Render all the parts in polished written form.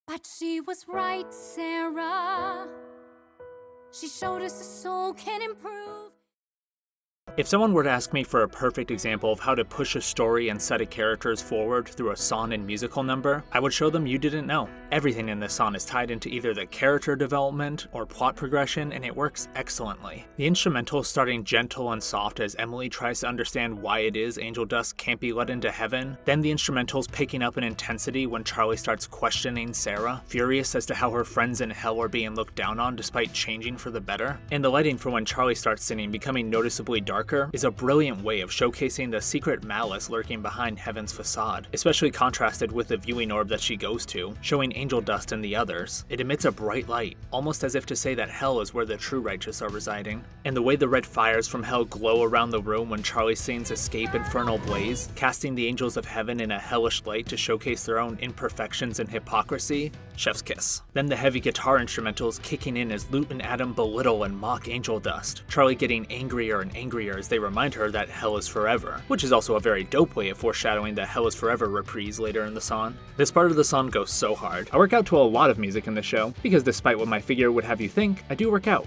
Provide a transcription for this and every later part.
But she was right, Sera. She showed us a soul can improve. If someone were to ask me for a perfect example of how to push a story and set of characters forward through a song and musical number, I would show them You Didn't Know. Everything in this song is tied into either the character development or plot progression, and it works excellently. The instrumental starting gentle and soft as Emily tries to understand why it is angel dust can't be let into heaven, then the instrumentals picking up in intensity when Charlie starts questioning Sera, furious as to how her friends in hell are being looked down on despite changing for the better, and the lighting for when Charlie starts singing becoming noticeably darker is a brilliant way of showcasing the secret malice lurking behind heaven's facade, especially contrasted with the viewing orb that she goes to, showing angel dust and the others. It emits a bright light, almost as if to say that hell is where the true righteous are residing. And the way the red fires from hell glow around the room when Charlie sings Escape Infernal Blaze, casting the angels of heaven in a hellish light to showcase their own imperfections and hypocrisy, chef's kiss. Then the heavy guitar instrumentals kicking in as Lute and Adam belittle and mock angel dust, Charlie getting angrier and angrier as they remind her that hell is forever, which is also a very dope way of foreshadowing the Hell is Forever reprise later in the song. This part of the song goes so hard. I work out to a lot of music in the show, because despite what my figure would have you think, I do work out.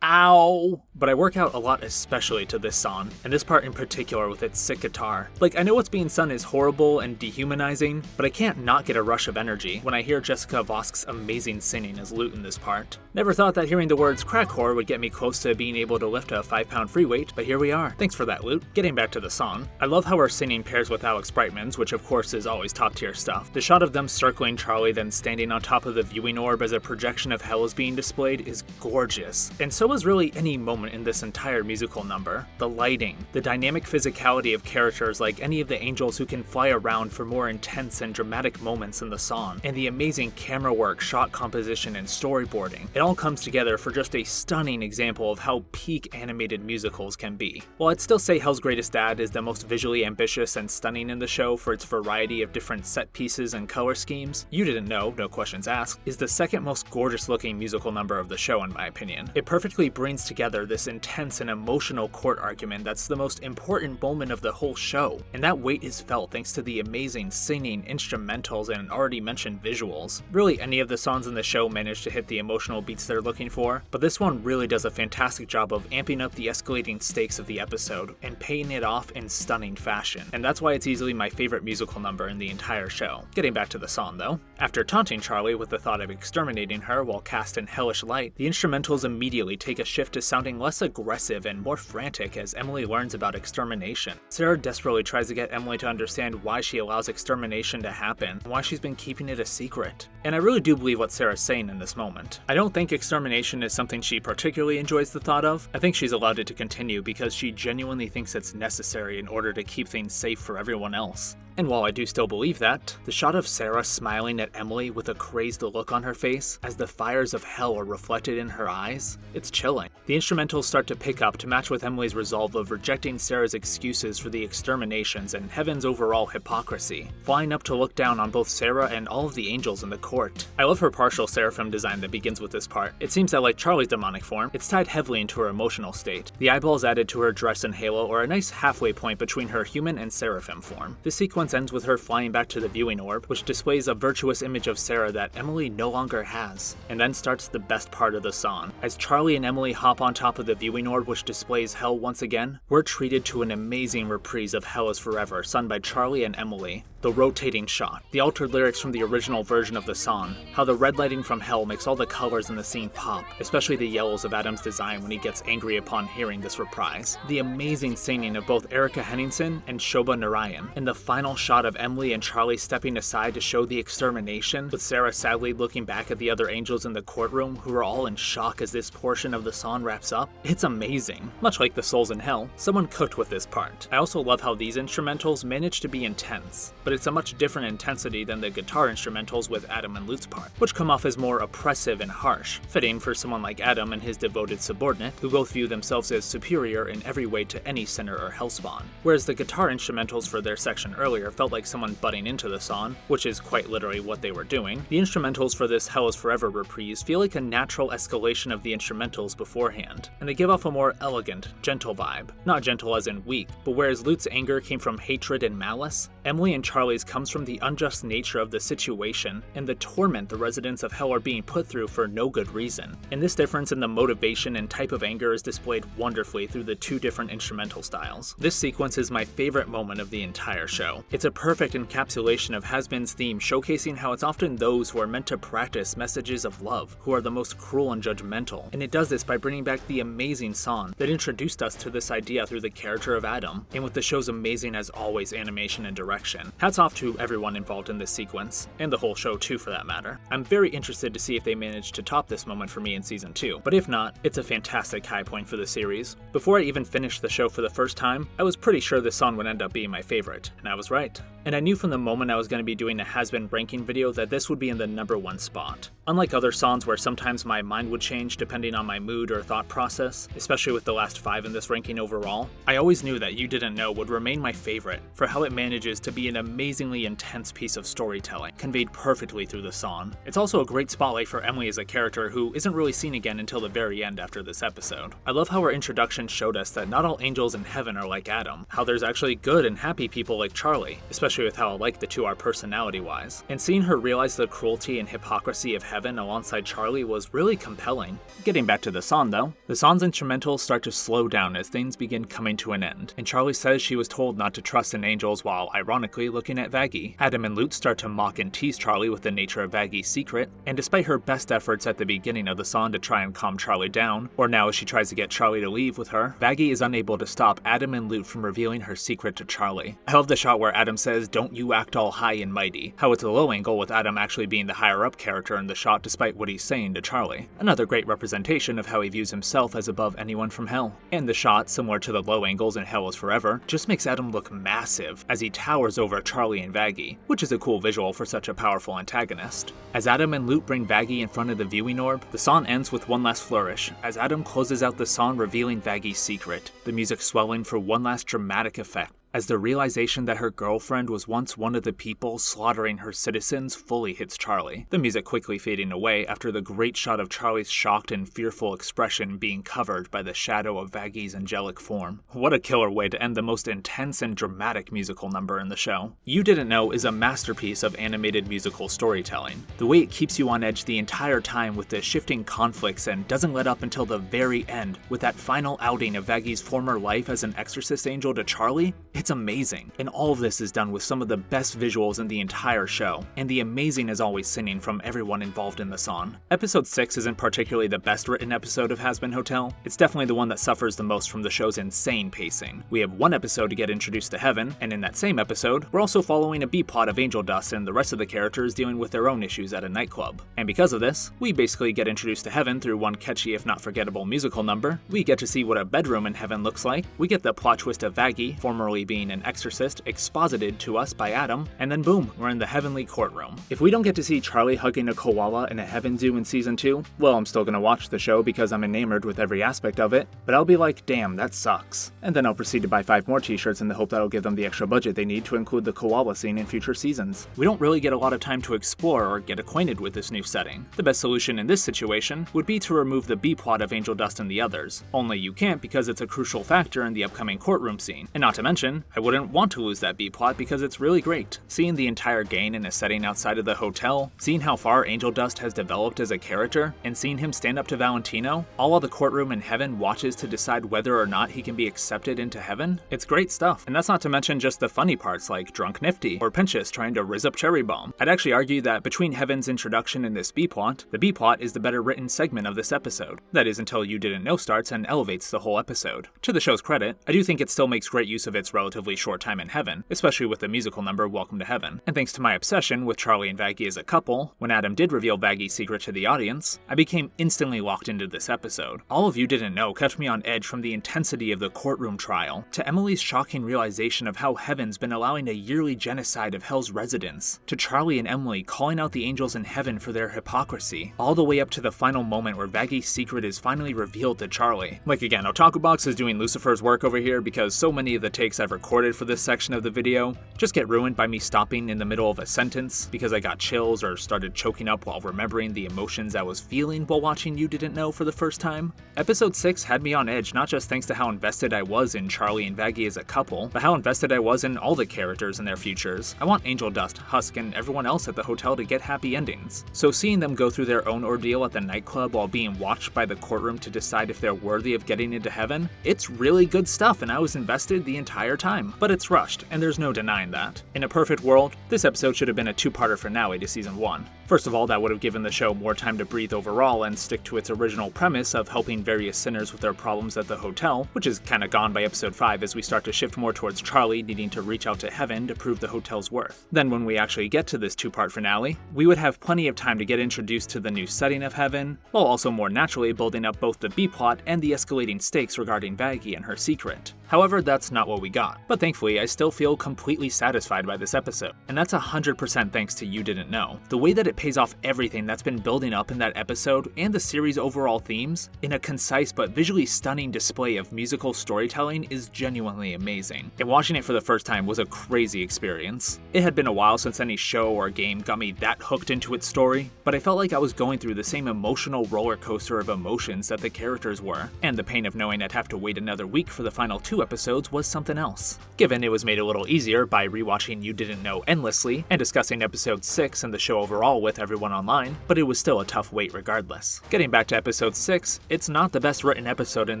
Ow! But I work out a lot especially to this song, and this part in particular with its sick guitar. Like, I know what's being sung is horrible and dehumanizing, but I can't not get a rush of energy when I hear Jessica Vosk's amazing singing as Lute in this part. Never thought that hearing the words crack whore would get me close to being able to lift a 5-pound free weight, but here we are. Thanks for that, Lute. Getting back to the song, I love how her singing pairs with Alex Brightman's, which of course is always top tier stuff. The shot of them circling Charlie then standing on top of the viewing orb as a projection of hell is being displayed is gorgeous, and so is really any moment in this entire musical number. The lighting, the dynamic physicality of characters like any of the angels who can fly around for more intense and dramatic moments in the song, and the amazing camera work, shot composition, and storyboarding. It all comes together for just a stunning example of how peak animated musicals can be. While I'd still say Hell's Greatest Dad is the most visually ambitious and stunning in the show for its variety of different set pieces and color schemes, You Didn't Know, no questions asked, is the second most gorgeous looking musical number of the show in my opinion. It perfectly brings together this intense and emotional court argument that's the most important moment of the whole show, and that weight is felt thanks to the amazing singing, instrumentals, and already mentioned visuals. Really, any of the songs in the show manage to hit the emotional beats they're looking for, but this one really does a fantastic job of amping up the escalating stakes of the episode and paying it off in stunning fashion, and that's why it's easily my favorite musical number in the entire show. Getting back to the song though, after taunting Charlie with the thought of exterminating her while cast in hellish light, the instrumentals immediately take a shift to sounding less aggressive and more frantic as Emily learns about extermination. Sera desperately tries to get Emily to understand why she allows extermination to happen and why she's been keeping it a secret. And I really do believe what Sera's saying in this moment. I don't think extermination is something she particularly enjoys the thought of. I think she's allowed it to continue because she genuinely thinks it's necessary in order to keep things safe for everyone else. And while I do still believe that, the shot of Sera smiling at Emily with a crazed look on her face as the fires of hell are reflected in her eyes, it's chilling. The instrumentals start to pick up to match with Emily's resolve of rejecting Sera's excuses for the exterminations and Heaven's overall hypocrisy, flying up to look down on both Sera and all of the angels in the court. I love her partial seraphim design that begins with this part. It seems that like Charlie's demonic form, it's tied heavily into her emotional state. The eyeballs added to her dress and halo are a nice halfway point between her human and seraphim form. This sequence ends with her flying back to the viewing orb, which displays a virtuous image of Sera that Emily no longer has. And then starts the best part of the song. As Charlie and Emily hop on top of the viewing orb which displays hell once again, we're treated to an amazing reprise of Hell is Forever, sung by Charlie and Emily. The rotating shot, the altered lyrics from the original version of the song, how the red lighting from hell makes all the colors in the scene pop, especially the yellows of Adam's design when he gets angry upon hearing this reprise. The amazing singing of both Erica Henningsen and Shobha Narayan, and the final shot of Emily and Charlie stepping aside to show the extermination, with Sera sadly looking back at the other angels in the courtroom who are all in shock as this portion of the song wraps up. It's amazing. Much like the souls in hell, someone cooked with this part. I also love how these instrumentals manage to be intense, but it's a much different intensity than the guitar instrumentals with Adam and Lute's part, which come off as more oppressive and harsh, fitting for someone like Adam and his devoted subordinate, who both view themselves as superior in every way to any sinner or hellspawn. Whereas the guitar instrumentals for their section earlier felt like someone butting into the song, which is quite literally what they were doing, the instrumentals for this Hell is Forever reprise feel like a natural escalation of the instrumentals beforehand, and they give off a more elegant, gentle vibe. Not gentle as in weak, but whereas Lute's anger came from hatred and malice, Emily and Charlie Charlie's comes from the unjust nature of the situation and the torment the residents of hell are being put through for no good reason. And this difference in the motivation and type of anger is displayed wonderfully through the two different instrumental styles. This sequence is my favorite moment of the entire show. It's a perfect encapsulation of Hazbin's theme, showcasing how it's often those who are meant to practice messages of love who are the most cruel and judgmental, and it does this by bringing back the amazing song that introduced us to this idea through the character of Adam, and with the show's amazing as always animation and direction. Hats off to everyone involved in this sequence, and the whole show too for that matter. I'm very interested to see if they manage to top this moment for me in season 2, but if not, it's a fantastic high point for the series. Before I even finished the show for the first time, I was pretty sure this song would end up being my favorite, and I was right. And I knew from the moment I was going to be doing a Hazbin ranking video that this would be in the #1 spot. Unlike other songs where sometimes my mind would change depending on my mood or thought process, especially with the last 5 in this ranking overall, I always knew that You Didn't Know would remain my favorite for how it manages to be an amazingly intense piece of storytelling, conveyed perfectly through the song. It's also a great spotlight for Emily as a character who isn't really seen again until the very end after this episode. I love how her introduction showed us that not all angels in heaven are like Adam, how there's actually good and happy people like Charlie, especially with how alike the two are personality-wise. And seeing her realize the cruelty and hypocrisy of heaven alongside Charlie was really compelling. Getting back to the song though, the song's instrumentals start to slow down as things begin coming to an end, and Charlie says she was told not to trust in angels while ironically looking at Vaggie. Adam and Lute start to mock and tease Charlie with the nature of Vaggie's secret, and despite her best efforts at the beginning of the song to try and calm Charlie down, or now as she tries to get Charlie to leave with her, Vaggie is unable to stop Adam and Lute from revealing her secret to Charlie. I love the shot where Adam says, "Don't you act all high and mighty," how it's a low angle with Adam actually being the higher up character in the shot despite what he's saying to Charlie. Another great representation of how he views himself as above anyone from hell. And the shot, similar to the low angles in Hell is Forever, just makes Adam look massive as he towers over Charlie and Vaggie, which is a cool visual for such a powerful antagonist. As Adam and Lute bring Vaggie in front of the viewing orb, the song ends with one last flourish, as Adam closes out the song revealing Vaggie's secret, the music swelling for one last dramatic effect, as the realization that her girlfriend was once one of the people slaughtering her citizens fully hits Charlie, the music quickly fading away after the great shot of Charlie's shocked and fearful expression being covered by the shadow of Vaggie's angelic form. What a killer way to end the most intense and dramatic musical number in the show. You Didn't Know is a masterpiece of animated musical storytelling. The way it keeps you on edge the entire time with the shifting conflicts and doesn't let up until the very end with that final outing of Vaggie's former life as an exorcist angel to Charlie, it's amazing, and all of this is done with some of the best visuals in the entire show, and the amazing as always singing from everyone involved in the song. Episode 6 isn't particularly the best written episode of Hazbin Hotel. It's definitely the one that suffers the most from the show's insane pacing. We have one episode to get introduced to heaven, and in that same episode, we're also following a B-plot of angel dust and the rest of the characters dealing with their own issues at a nightclub. And because of this, we basically get introduced to heaven through one catchy if not forgettable musical number, we get to see what a bedroom in heaven looks like, we get the plot twist of Vaggie, formerly being an exorcist, exposited to us by Adam, and then boom, we're in the heavenly courtroom. If we don't get to see Charlie hugging a koala in a heaven zoo in season 2, well, I'm still gonna watch the show because I'm enamored with every aspect of it, but I'll be like, damn, that sucks. And then I'll proceed to buy 5 more t-shirts in the hope that'll give them the extra budget they need to include the koala scene in future seasons. We don't really get a lot of time to explore or get acquainted with this new setting. The best solution in this situation would be to remove the B-plot of Angel Dust and the others, only you can't because it's a crucial factor in the upcoming courtroom scene. And not to mention, I wouldn't want to lose that B-plot because it's really great. Seeing the entire gang in a setting outside of the hotel, seeing how far Angel Dust has developed as a character, and seeing him stand up to Valentino, all while the courtroom in heaven watches to decide whether or not he can be accepted into heaven, it's great stuff. And that's not to mention just the funny parts like Drunk Nifty or Pinchas trying to rizz up Cherry Bomb. I'd actually argue that between Heaven's introduction and this B-plot, the B-plot is the better written segment of this episode. That is until You Didn't Know starts and elevates the whole episode. To the show's credit, I do think it still makes great use of its relatively short time in heaven, especially with the musical number Welcome to Heaven. And thanks to my obsession with Charlie and Vaggie as a couple, when Adam did reveal Vaggie's secret to the audience, I became instantly locked into this episode. All of You Didn't Know kept me on edge from the intensity of the courtroom trial, to Emily's shocking realization of how Heaven's been allowing a yearly genocide of Hell's residents, to Charlie and Emily calling out the angels in heaven for their hypocrisy, all the way up to the final moment where Vaggie's secret is finally revealed to Charlie. Like again, Otaku Box is doing Lucifer's work over here because so many of the takes I've recorded for this section of the video just get ruined by me stopping in the middle of a sentence because I got chills or started choking up while remembering the emotions I was feeling while watching You Didn't Know for the first time. Episode 6 had me on edge not just thanks to how invested I was in Charlie and Vaggie as a couple, but how invested I was in all the characters and their futures. I want Angel Dust, Husk, and everyone else at the hotel to get happy endings. So seeing them go through their own ordeal at the nightclub while being watched by the courtroom to decide if they're worthy of getting into heaven, it's really good stuff and I was invested the entire time. But it's rushed, and there's no denying that. In a perfect world, this episode should have been a two-parter finale to season 1. First of all, that would have given the show more time to breathe overall and stick to its original premise of helping various sinners with their problems at the hotel, which is kinda gone by episode 5 as we start to shift more towards Charlie needing to reach out to heaven to prove the hotel's worth. Then when we actually get to this two-part finale, we would have plenty of time to get introduced to the new setting of heaven, while also more naturally building up both the B-plot and the escalating stakes regarding Vaggie and her secret. However, that's not what we got. But thankfully, I still feel completely satisfied by this episode. And that's 100% thanks to You Didn't Know. The way that it pays off everything that's been building up in that episode and the series' overall themes in a concise but visually stunning display of musical storytelling is genuinely amazing. And watching it for the first time was a crazy experience. It had been a while since any show or game got me that hooked into its story, but I felt like I was going through the same emotional roller coaster of emotions that the characters were, and the pain of knowing I'd have to wait another week for the final 2 episodes was something else. Given it was made a little easier by rewatching You Didn't Know endlessly and discussing episode 6 and the show overall with everyone online, but it was still a tough wait regardless. Getting back to episode 6, it's not the best written episode in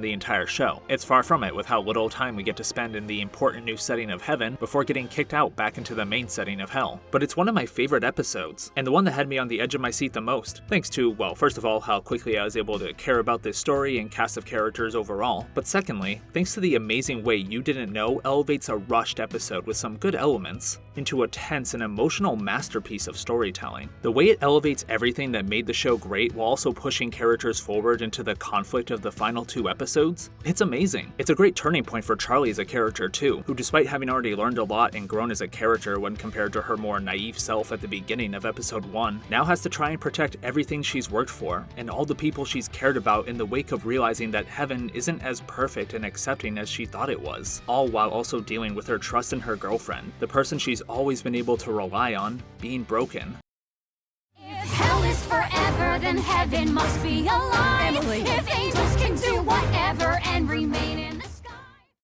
the entire show. It's far from it with how little time we get to spend in the important new setting of heaven before getting kicked out back into the main setting of hell. But it's one of my favorite episodes, and the one that had me on the edge of my seat the most, thanks to, well, first of all, how quickly I was able to care about this story and cast of characters overall, but secondly, thanks to the amazing way You Didn't Know elevates a rushed episode with some good elements into a tense and emotional masterpiece of storytelling. The way it elevates everything that made the show great while also pushing characters forward into the conflict of the final 2 episodes, it's amazing. It's a great turning point for Charlie as a character too, who despite having already learned a lot and grown as a character when compared to her more naive self at the beginning of episode 1, now has to try and protect everything she's worked for and all the people she's cared about in the wake of realizing that heaven isn't as perfect and accepting as she thought it was, all while also dealing with her trust in her girlfriend, the person she's always been able to rely on, being broken. If hell is forever, then heaven must be a lie. If angels can do whatever and remain in